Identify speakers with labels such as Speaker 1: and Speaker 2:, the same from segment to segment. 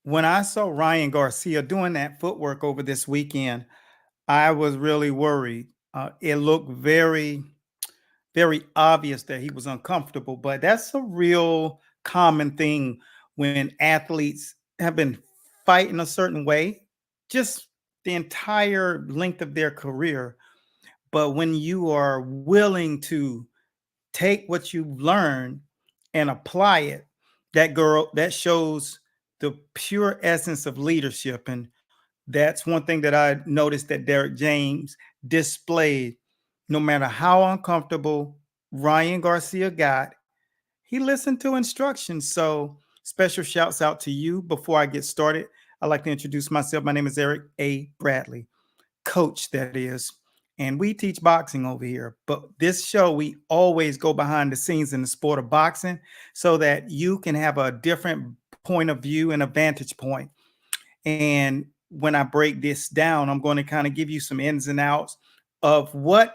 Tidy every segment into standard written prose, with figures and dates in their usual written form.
Speaker 1: When I saw Ryan Garcia doing that footwork over this weekend, I was really worried. It looked very obvious that he was uncomfortable, but that's a real common thing when athletes have been fighting a certain way, just the entire length of their career. But when you are willing to take what you've learned and apply it, that shows the pure essence of leadership. And that's one thing that I noticed that Derek James displayed. No matter how uncomfortable Ryan Garcia got, he listened to instructions. So special shouts out to you. Before I get started, I'd like to introduce myself. My name is Eric A. Bradley, coach, that is. And we teach boxing over here. But this show, we always go behind the scenes in the sport of boxing so that you can have a different point of view and a vantage point. And when I break this down, I'm going to kind of give you some ins and outs of what's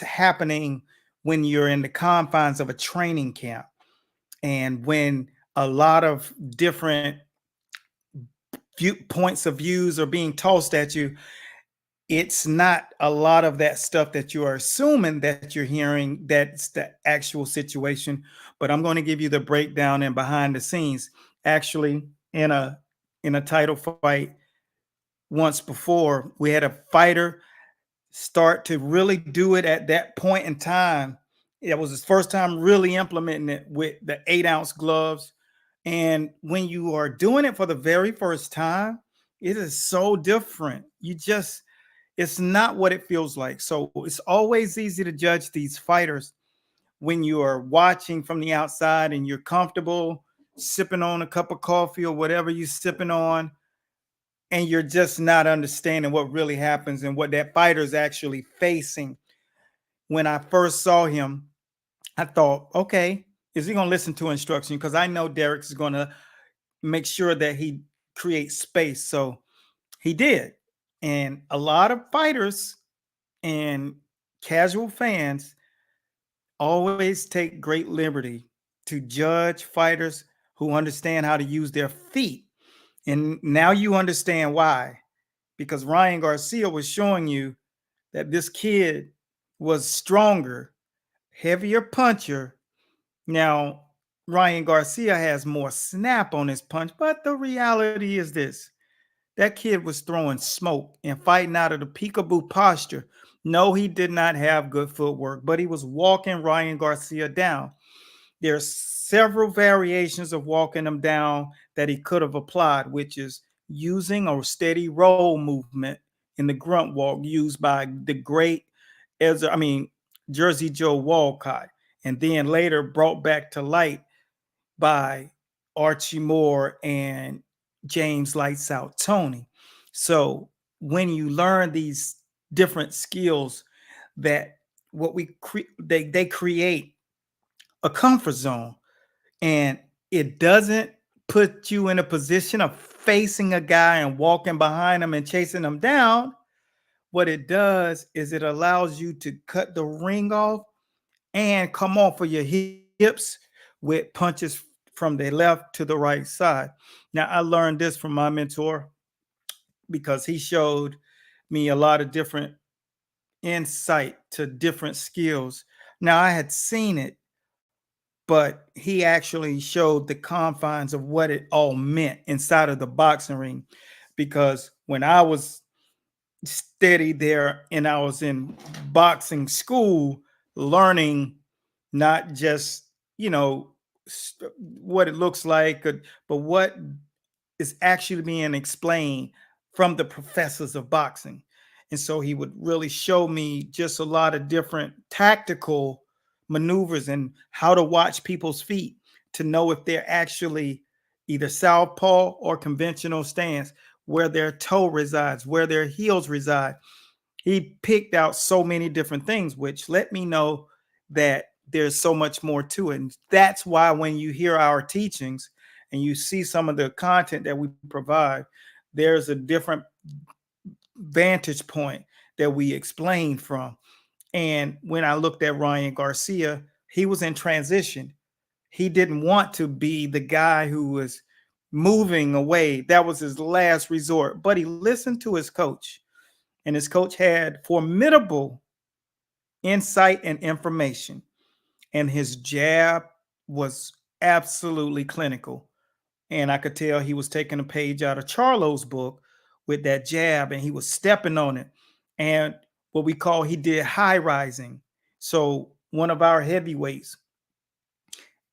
Speaker 1: happening when you're in the confines of a training camp and when a lot of different points of views are being tossed at you. It's not a lot of that stuff that you are assuming that you're hearing that's the actual situation, but I'm going to give you the breakdown and behind the scenes. Actually, in a title fight once before, we had a fighter start to really do it at that point in time. It was his first time really implementing it with the 8-ounce gloves. And when you are doing it for the very first time, it is so different. It's not what it feels like. So it's always easy to judge these fighters when you are watching from the outside and you're comfortable sipping on a cup of coffee or whatever you're sipping on, and you're just not understanding what really happens and what that fighter is actually facing. When I first saw him, I thought, okay, is he going to listen to instruction? Because I know Derek is going to make sure that he creates space. So he did. And a lot of fighters and casual fans always take great liberty to judge fighters who understand how to use their feet. And now you understand why. Because Ryan Garcia was showing you that this kid was stronger, heavier puncher. Now, Ryan Garcia has more snap on his punch, but the reality is this: that kid was throwing smoke and fighting out of the peekaboo posture. No, he did not have good footwork, but he was walking Ryan Garcia down. There's several variations of walking him down that he could have applied, which is using a steady roll movement in the grunt walk used by the great Jersey Joe Walcott, and then later brought back to light by Archie Moore and James Lights Out Tony. So when you learn these different skills, that they create a comfort zone, and it doesn't put you in a position of facing a guy and walking behind him and chasing him down. What it does is it allows you to cut the ring off and come off of your hips with punches from the left to the right side. Now, I learned this from my mentor because he showed me a lot of different insight to different skills. Now, I had seen it, but he actually showed the confines of what it all meant inside of the boxing ring. Because when I was steady there and I was in boxing school, learning not just, you know, what it looks like, but what is actually being explained from the professors of boxing. And so he would really show me just a lot of different tactical maneuvers and how to watch people's feet to know if they're actually either southpaw or conventional stance, where their toe resides, where their heels reside. He picked out so many different things, which let me know that there's so much more to it. And that's why when you hear our teachings and you see some of the content that we provide, there's a different vantage point that we explain from. And when I looked at Ryan Garcia, he was in transition. He didn't want to be the guy who was moving away. That was his last resort. But he listened to his coach, and his coach had formidable insight and information. And his jab was absolutely clinical. And I could tell he was taking a page out of Charlo's book with that jab, and he was stepping on it. And what we call, he did high rising. So one of our heavyweights,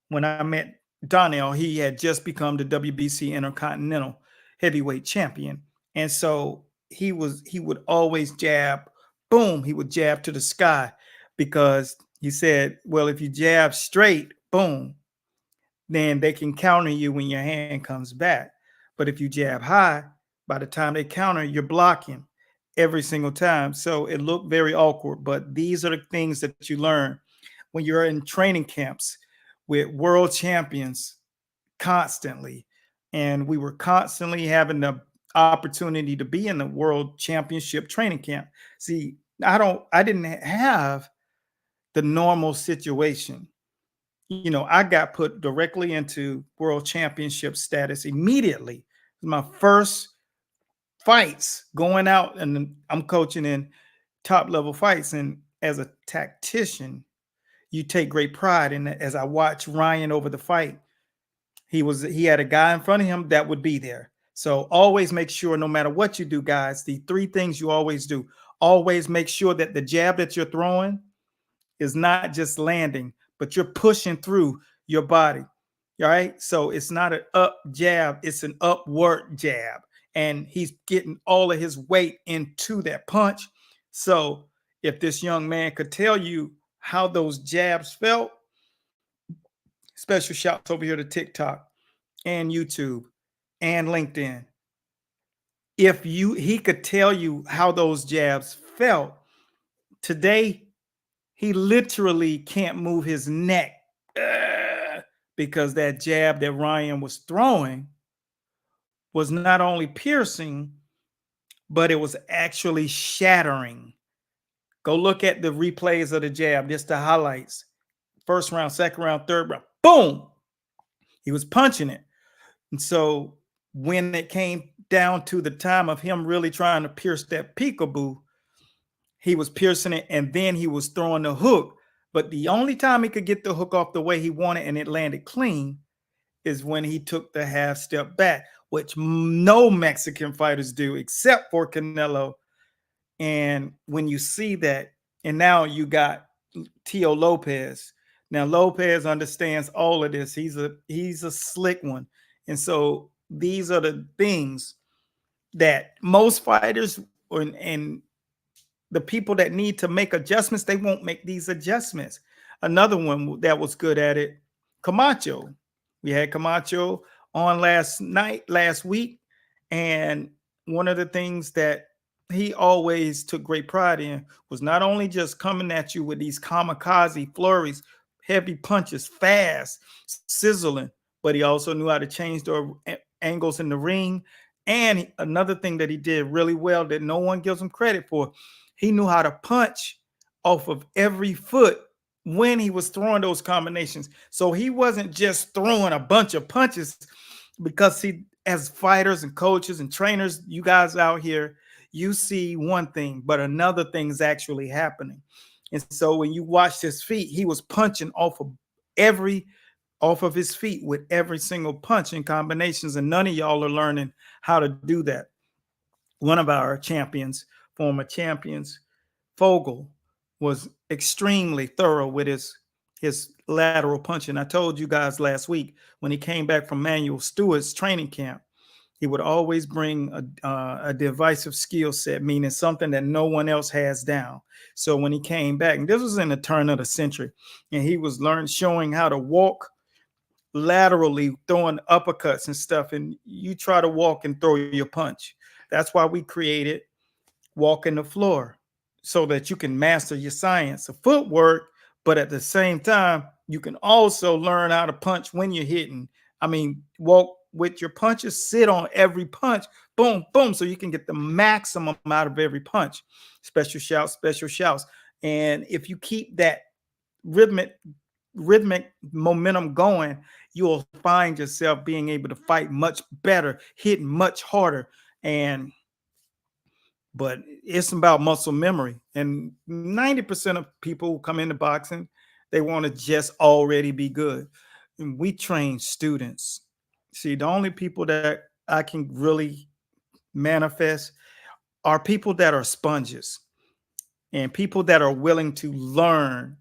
Speaker 1: when I met Donnell, he had just become the WBC Intercontinental Heavyweight Champion. And so he would always jab, boom, he would jab to the sky, because he said, well, if you jab straight, boom, then they can counter you when your hand comes back. But if you jab high, by the time they counter, you're blocking every single time. So it looked very awkward. But these are the things that you learn when you're in training camps with world champions constantly. And we were constantly having the opportunity to be in the world championship training camp. See, I didn't have the normal situation. I got put directly into world championship status immediately. My first fights going out, and I'm coaching in top level fights. And as a tactician, you take great pride in that. As I watched Ryan over the fight, he had a guy in front of him that would be there. So always make sure, no matter what you do, guys, the three things you always do: always make sure that the jab that you're throwing is not just landing, but you're pushing through your body. All right. So it's not an up jab, it's an upward jab. And he's getting all of his weight into that punch. So if this young man could tell you how those jabs felt, special shouts over here to TikTok and YouTube and LinkedIn. If he could tell you how those jabs felt today, he literally can't move his neck because that jab that Ryan was throwing was not only piercing, but it was actually shattering. Go look at the replays of the jab, just the highlights. First round, second round, third round, boom. He was punching it. And so when it came down to the time of him really trying to pierce that peekaboo, he was piercing it, and then he was throwing the hook. But the only time he could get the hook off the way he wanted and it landed clean is when he took the half step back, which no Mexican fighters do except for Canelo. And when you see that, and now you got Tio Lopez. Now Lopez understands all of this. He's a slick one. And so these are the things that most fighters and the people that need to make adjustments, they won't make these adjustments. Another one that was good at it, Camacho. We had Camacho on last week. And one of the things that he always took great pride in was not only just coming at you with these kamakazi flurries, heavy punches, fast, sizzling, but he also knew how to change the angles in the ring. And another thing that he did really well that no one gives him credit for, he knew how to punch off of every foot when he was throwing those combinations. So he wasn't just throwing a bunch of punches, because as fighters and coaches and trainers, you guys out here, you see one thing, but another thing is actually happening. And so when you watched his feet, he was punching off of his feet with every single punch in combinations. And none of y'all are learning how to do that. One of our champions, former champions, Fogel, was extremely thorough with his lateral punching. I told you guys last week, when he came back from Manuel Stewart's training camp, he would always bring a divisive skill set, meaning something that no one else has down. So when he came back, and this was in the turn of the century, and he was showing how to walk laterally, throwing uppercuts and stuff, and you try to walk and throw your punch. That's why we created Walking the Floor, so that you can master your science of footwork, but at the same time, you can also learn how to punch when you're hitting. I mean, walk with your punches, sit on every punch, boom, boom, so you can get the maximum out of every punch. Special shouts, special shouts. And if you keep that rhythmic rhythmic momentum going, you'll find yourself being able to fight much better, hit much harder. And but it's about muscle memory. And 90% of people who come into boxing, they want to just already be good. And we train students. See, the only people that I can really manifest are people that are sponges and people that are willing to learn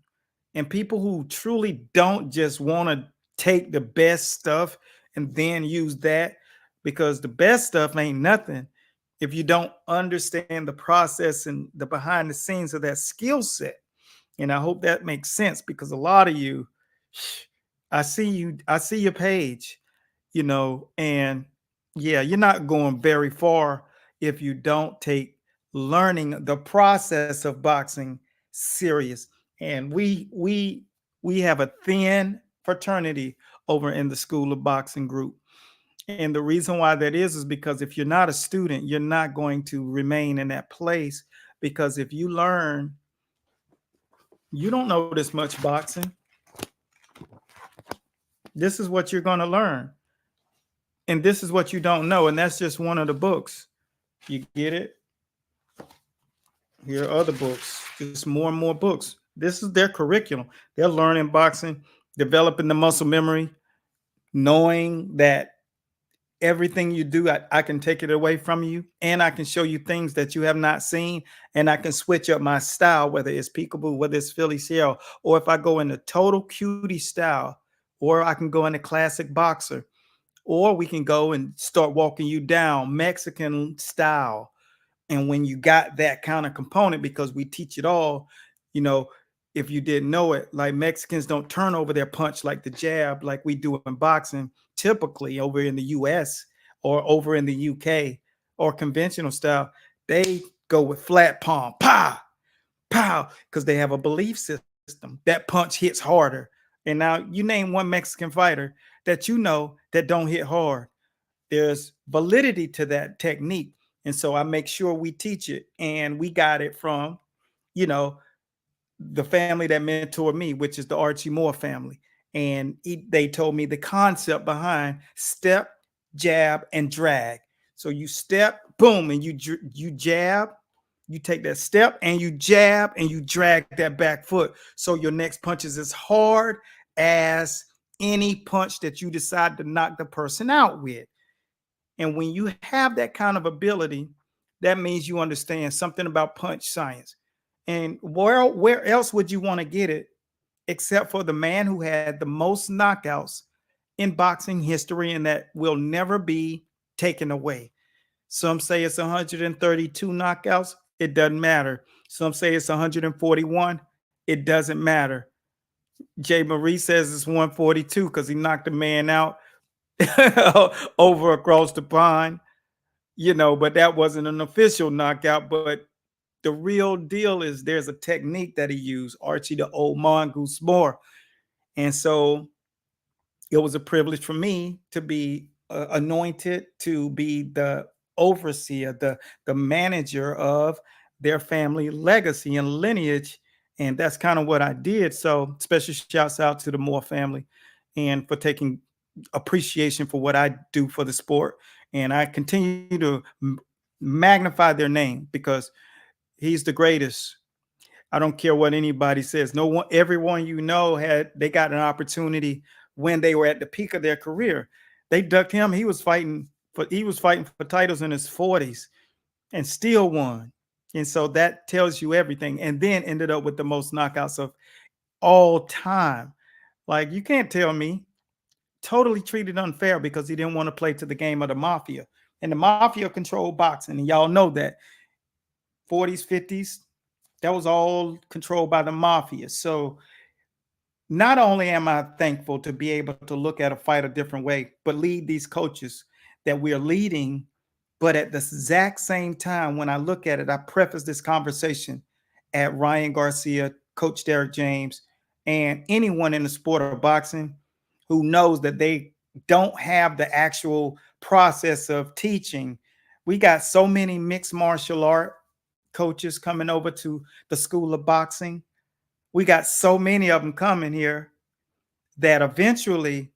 Speaker 1: and people who truly don't just want to take the best stuff and then use that, because the best stuff ain't nothing if you don't understand the process and the behind the scenes of that skill set. And I hope that makes sense, because a lot of you, I see your page, and yeah, you're not going very far if you don't take learning the process of boxing serious. And we have a thin fraternity over in the School of Boxing group. And the reason why that is because if you're not a student, you're not going to remain in that place. Because if you learn, you don't know this much boxing. This is what you're going to learn. And this is what you don't know. And that's just one of the books. You get it? Here are other books, just more and more books. This is their curriculum. They're learning boxing, developing the muscle memory, knowing that everything you do, I can take it away from you, and I can show you things that you have not seen, and I can switch up my style, whether it's peekaboo, whether it's Philly shell, or if I go into total cutie style, or I can go into classic boxer, or we can go and start walking you down Mexican style. And when you got that kind of component, because we teach it all, you know, if you didn't know it, like Mexicans don't turn over their punch like the jab, like we do in boxing, typically over in the US or over in the UK or conventional style. They go with flat palm, pow, pow, because they have a belief system. That punch hits harder. And now you name one Mexican fighter that you know that don't hit hard. There's validity to that technique. And so I make sure we teach it. And we got it from, you know, the family that mentored me, which is the Archie Moore family. And they told me the concept behind step, jab, and drag. So you step, boom, and you jab, you take that step and you jab and you drag that back foot. So your next punch is as hard as any punch that you decide to knock the person out with. And when you have that kind of ability, that means you understand something about punch science. And where else would you want to get it except for the man who had the most knockouts in boxing history and that will never be taken away? Some say it's 132 knockouts. It doesn't matter. Some say it's 141. It doesn't matter. Jay Marie says it's 142 because he knocked a man out over across the pond, but that wasn't an official knockout. But the real deal is there's a technique that he used, Archie the old mongoose more. And so it was a privilege for me to be anointed to be the overseer, the manager of their family legacy and lineage. And that's kind of what I did. So special shouts out to the Moore family and for taking appreciation for what I do for the sport. And I continue to magnify their name because he's the greatest. I don't care what anybody says. No one, everyone they got an opportunity when they were at the peak of their career. They ducked him. He was fighting for titles in his 40s and still won. And so that tells you everything. And then ended up with the most knockouts of all time. Like you can't tell me, totally treated unfair because he didn't want to play to the game of the mafia. And the mafia controlled boxing. And y'all know that 40s, 50s, that was all controlled by the mafia. So not only am I thankful to be able to look at a fight a different way, but lead these coaches that we're leading. But at the exact same time, when I look at it, I preface this conversation at Ryan Garcia, Coach Derek James, and anyone in the sport of boxing who knows that they don't have the actual process of teaching. We got so many mixed martial art coaches coming over to the School of Boxing. We got so many of them coming here. that eventually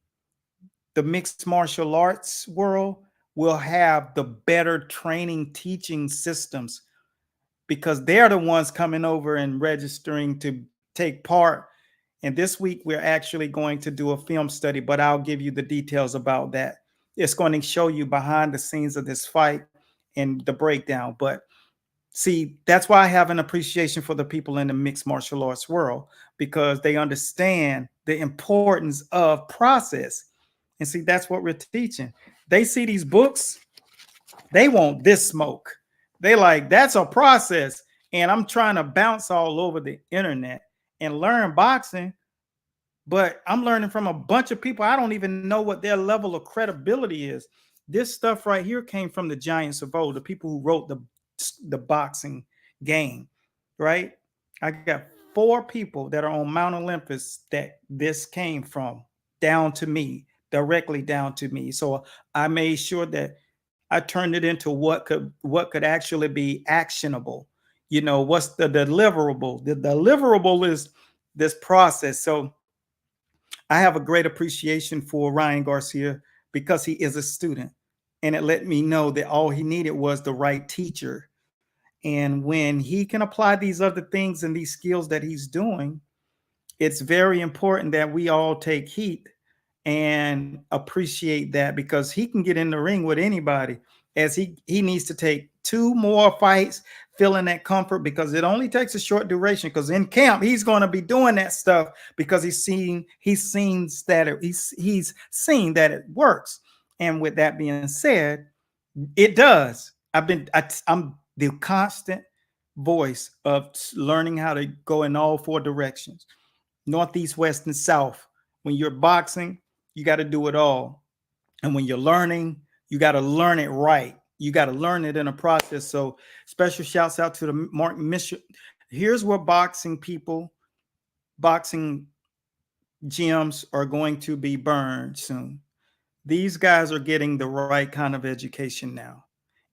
Speaker 1: the mixed martial arts world will have the better training teaching systems because they're the ones coming over and registering to take part. And this week, we're actually going to do a film study, but I'll give you the details about that. It's going to show you behind the scenes of this fight and the breakdown. But see, that's why I have an appreciation for the people in the mixed martial arts world because they understand the importance of process. And see, that's what we're teaching. They see these books, they want this smoke. They like, that's a process. And I'm trying to bounce all over the internet and learn boxing, but I'm learning from a bunch of people. I don't even know what their level of credibility is. This stuff right here came from the giants of old, the people who wrote the boxing game, right? I got 4 people that are on Mount Olympus that this came from down to me, directly down to me. So I made sure that I turned it into what could actually be actionable. You know, what's the deliverable? The deliverable is this process. So I have a great appreciation for Ryan Garcia because he is a student. And it let me know that all he needed was the right teacher. And when he can apply these other things and these skills that he's doing, it's very important that we all take heed and appreciate that because he can get in the ring with anybody as he needs to take 2 more fights feeling that comfort because it only takes a short duration because in camp he's going to be doing that stuff because he's seen that it works. And with that being said, it does. I'm the constant voice of learning how to go in all 4 directions, northeast, west, and south. When you're boxing, you got to do it all. And when you're learning, you got to learn it right. You got to learn it in a process. So special shouts out to the Mark Mission. Here's where boxing gyms are going to be burned soon. These guys are getting the right kind of education now.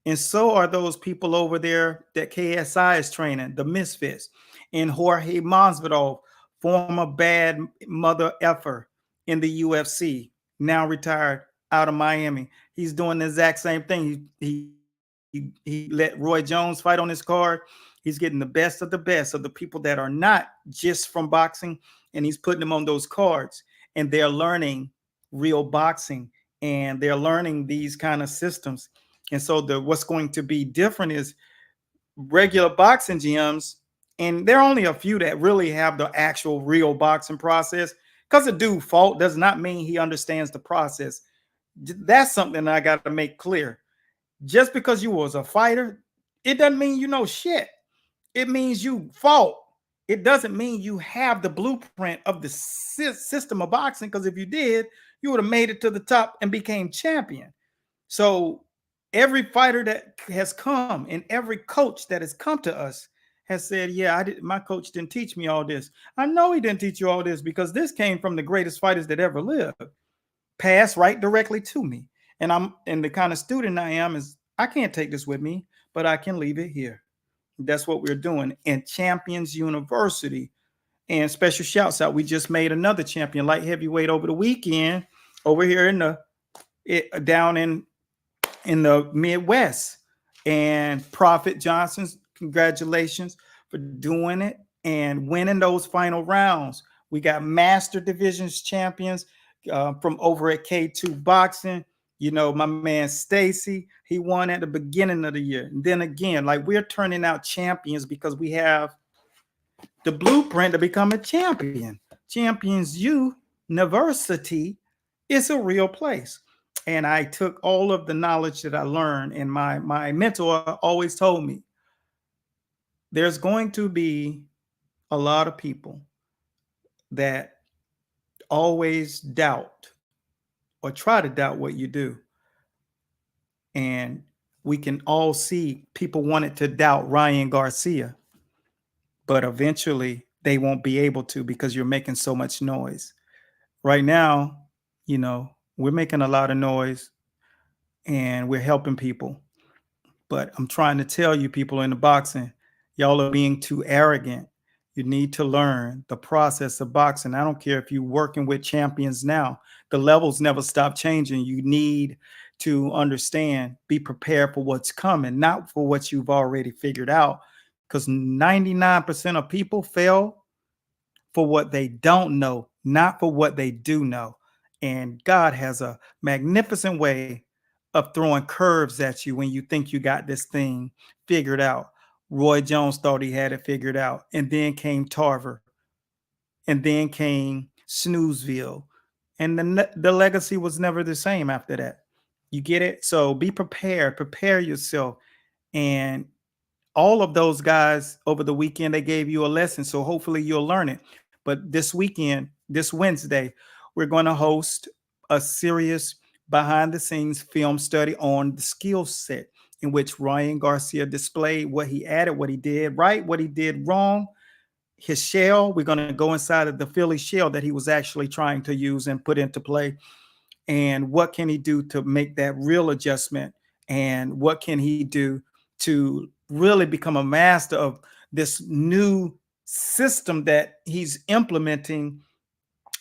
Speaker 1: And so are those people over there that KSI is training, the Misfits, and Jorge Masvidal, former bad mother effer in the UFC, now retired out of Miami. He's doing the exact same thing. He let Roy Jones fight on his card. He's getting the best of the people that are not just from boxing, and he's putting them on those cards, and they're learning real boxing, and they're learning these kind of systems. And so what's going to be different is regular boxing gyms, and there are only a few that really have the actual real boxing process. Because a dude fought does not mean he understands the process. That's something that I got to make clear. Just because you was a fighter, it doesn't mean you know shit. It means you fought. It doesn't mean you have the blueprint of the system of boxing. Because if you did, you would have made it to the top and became champion. So every fighter that has come and every coach that has come to us has said, yeah, my coach didn't teach me all this. I know he didn't teach you all this because this came from the greatest fighters that ever lived, passed right directly to me. And the kind of student I am is I can't take this with me, but I can leave it here. That's what we're doing in Champions University. And special shouts out. We just made another champion light heavyweight over the weekend over here down in the Midwest. And Prophet Johnson's, congratulations for doing it and winning those final rounds. We got Master Divisions champions from over at K2 Boxing. You know, my man Stacy, he won at the beginning of the year. And then again, like we're turning out champions because we have the blueprint to become a champion. Champions University is a real place. And I took all of the knowledge that I learned, and my mentor always told me there's going to be a lot of people that always doubt or try to doubt what you do. And we can all see people wanted to doubt Ryan Garcia, but eventually they won't be able to because you're making so much noise. Right now, you know, we're making a lot of noise and we're helping people. But I'm trying to tell you, people in the boxing, y'all are being too arrogant. You need to learn the process of boxing. I don't care if you're working with champions now, the levels never stop changing. You need to understand, be prepared for what's coming, not for what you've already figured out. Because 99% of people fail for what they don't know, not for what they do know. And God has a magnificent way of throwing curves at you when you think you got this thing figured out. Roy Jones thought he had it figured out. And then came Tarver. And then came Snoozeville. And the legacy was never the same after that. You get it? So be prepared, prepare yourself. And all of those guys over the weekend, they gave you a lesson. So hopefully you'll learn it. But this weekend, this Wednesday, we're going to host a serious behind the scenes film study on the skill set, in which Ryan Garcia displayed what he added, what he did right, what he did wrong, his shell. We're going to go inside of the Philly shell that he was actually trying to use and put into play. And what can he do to make that real adjustment? And what can he do to really become a master of this new system that he's implementing?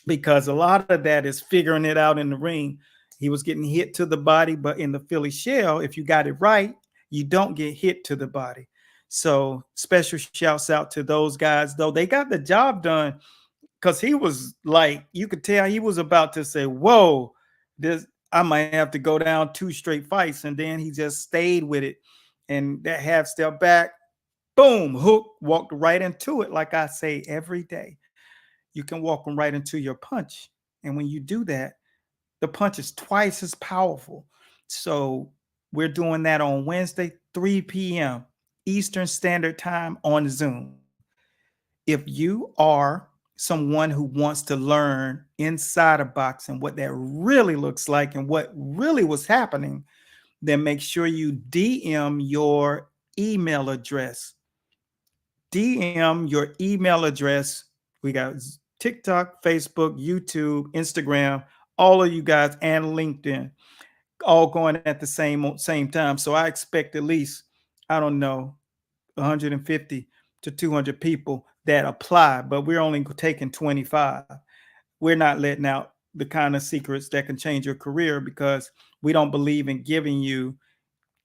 Speaker 1: Because a lot of that is figuring it out in the ring. He was getting hit to the body, but in the Philly shell, if you got it right, you don't get hit to the body. So special shouts out to those guys, though they got the job done, because he was like, you could tell he was about to say, whoa, this, I might have to go down 2 straight fights. And then he just stayed with it. And that half step back, boom, hook, walked right into it. Like I say every day, you can walk them right into your punch. And when you do that, the punch is twice as powerful. So we're doing that on Wednesday, 3 p.m. Eastern Standard Time on Zoom. If you are someone who wants to learn inside of boxing what that really looks like and what really was happening, then make sure you DM your email address. DM your email address. We got TikTok, Facebook, YouTube, Instagram, all of you guys, and LinkedIn, all going at the same time. So I expect at least, I don't know, 150 to 200 people that apply, but we're only taking 25. We're not letting out the kind of secrets that can change your career, because we don't believe in giving you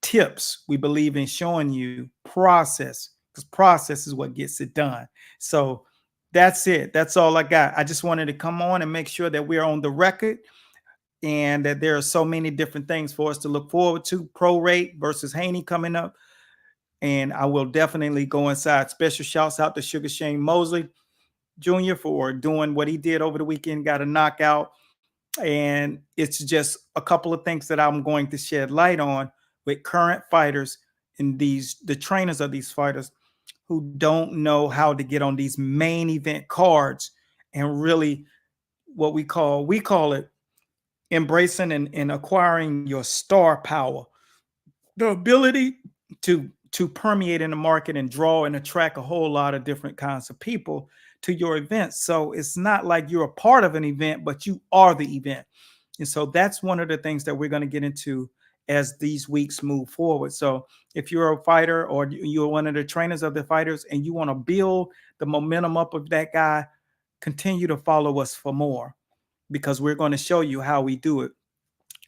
Speaker 1: tips. We believe in showing you process, because process is what gets it done. So that's it. That's all I got. I just wanted to come on and make sure that we're on the record, and that there are so many different things for us to look forward to. Pro rate versus Haney coming up. And I will definitely go inside. Special shouts out to Sugar Shane Mosley Jr. for doing what he did over the weekend, got a knockout. And it's just a couple of things that I'm going to shed light on with current fighters and the trainers of these fighters who don't know how to get on these main event cards and really what we call it embracing and acquiring your star power, the ability to permeate in the market and draw and attract a whole lot of different kinds of people to your events. So it's not like you're a part of an event, but you are the event. And so that's one of the things that we're going to get into as these weeks move forward. So if you're a fighter or you're one of the trainers of the fighters and you want to build the momentum up of that guy, continue to follow us for more, because we're going to show you how we do it.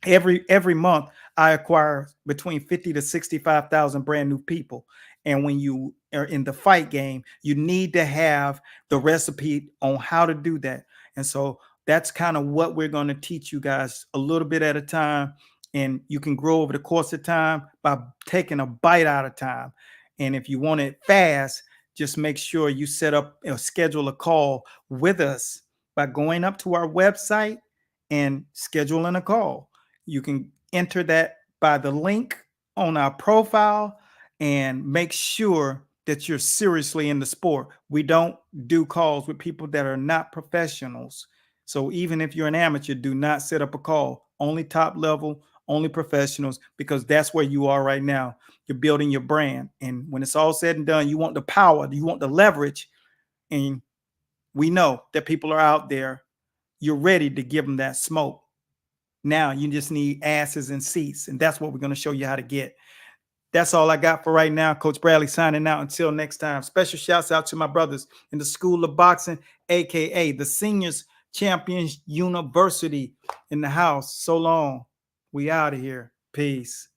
Speaker 1: Every month I acquire between 50 to 65,000 brand new people. And when you are in the fight game, you need to have the recipe on how to do that. And so that's kind of what we're going to teach you guys, a little bit at a time. And you can grow over the course of time by taking a bite out of time. And if you want it fast, just make sure you set up or schedule a call with us by going up to our website and scheduling a call. You can enter that by the link on our profile, and make sure that you're seriously in the sport. We don't do calls with people that are not professionals. So even if you're an amateur, do not set up a call. Only top level, only professionals, because that's where you are right now. You're building your brand. And when it's all said and done, you want the power, you want the leverage. And we know that people are out there. You're ready to give them that smoke. Now you just need asses and seats, and that's what we're going to show you how to get. That's all I got for right now. Coach Bradley signing out. Until next time. Special shouts out to my brothers in the School of Boxing, aka the Seniors Champions University in the house. So long. We out of here. Peace.